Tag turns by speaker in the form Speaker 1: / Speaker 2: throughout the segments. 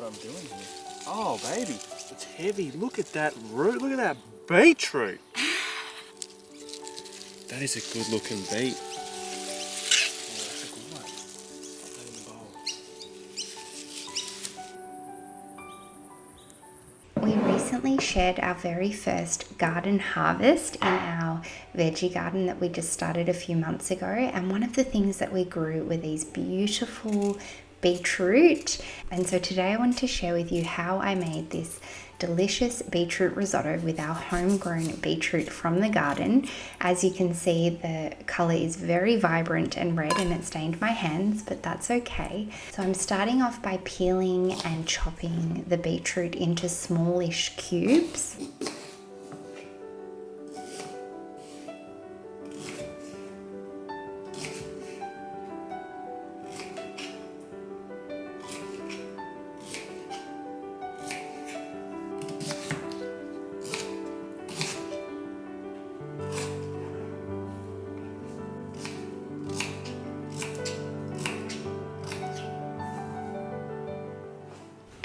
Speaker 1: what I'm doing here. Oh, baby, it's heavy. Look at that root. Look at that beetroot. That is a good looking beet. Oh, that's a good one. Put that in the bowl.
Speaker 2: We recently shared our very first garden harvest in our veggie garden that we just started a few months ago, and one of the things that we grew were these beautiful beetroot. And so today I wanted to share with you how I made this delicious beetroot risotto with our homegrown beetroot from the garden. As you can see, the color is very vibrant and red and it stained my hands, but that's okay. So I'm starting off by peeling and chopping the beetroot into smallish cubes.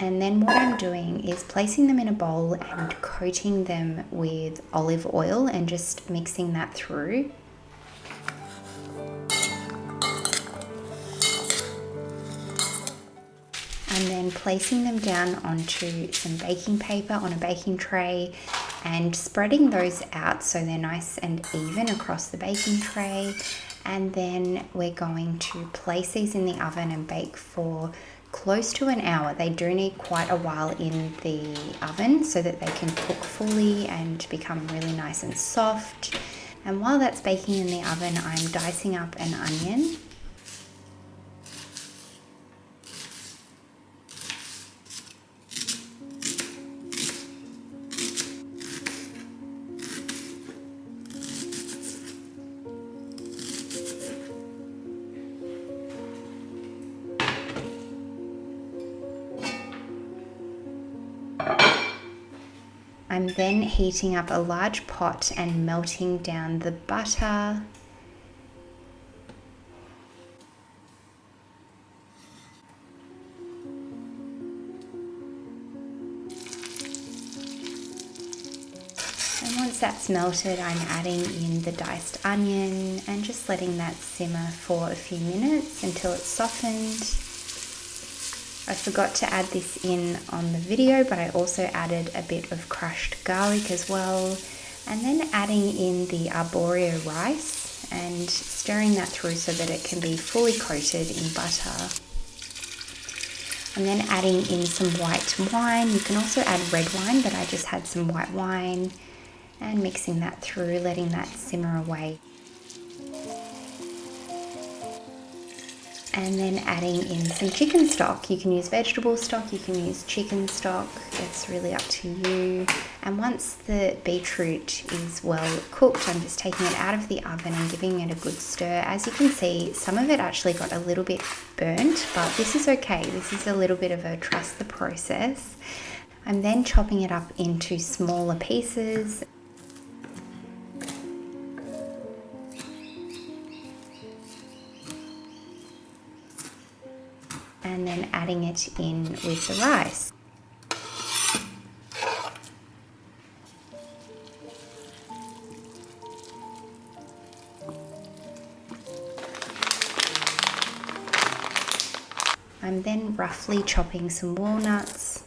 Speaker 2: And then what I'm doing is placing them in a bowl and coating them with olive oil and just mixing that through. And then placing them down onto some baking paper on a baking tray and spreading those out so they're nice and even across the baking tray. And then we're going to place these in the oven and bake for close to an hour. They do need quite a while in the oven so that they can cook fully and become really nice and soft. And while that's baking in the oven, I'm dicing up an onion. I'm then heating up a large pot and melting down the butter. And once that's melted, I'm adding in the diced onion and just letting that simmer for a few minutes until it's softened. I forgot to add this in on the video, but I also added a bit of crushed garlic as well. And then adding in the arborio rice and stirring that through so that it can be fully coated in butter. And then adding in some white wine. You can also add red wine, but I just had some white wine. And mixing that through, letting that simmer away. And then adding in some chicken stock. You can use vegetable stock, you can use chicken stock, it's really up to you. And once the beetroot is well cooked, I'm just taking it out of the oven and giving it a good stir. As you can see, some of it actually got a little bit burnt, but this is okay. This is a little bit of a trust the process. I'm then chopping it up into smaller pieces. And then adding it in with the rice. I'm then roughly chopping some walnuts.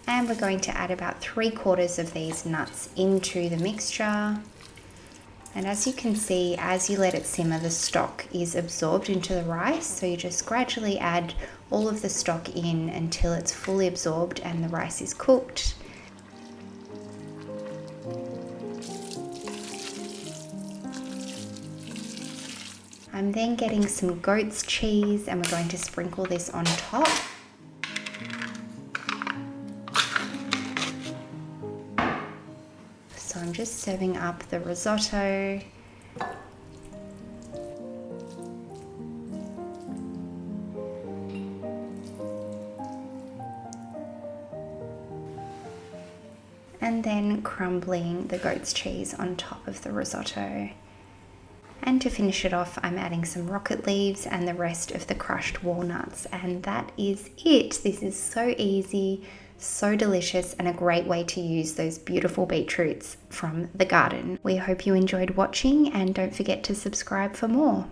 Speaker 2: And we're going to add about 3/4 of these nuts into the mixture. And as you can see, as you let it simmer, the stock is absorbed into the rice. So you just gradually add all of the stock in until it's fully absorbed and the rice is cooked. I'm then getting some goat's cheese and we're going to sprinkle this on top. So I'm just serving up the risotto. and then crumbling the goat's cheese on top of the risotto. And to finish it off, I'm adding some rocket leaves and the rest of the crushed walnuts, and that is it. This is so easy, so delicious, and a great way to use those beautiful beetroots from the garden. We hope you enjoyed watching, and don't forget to subscribe for more.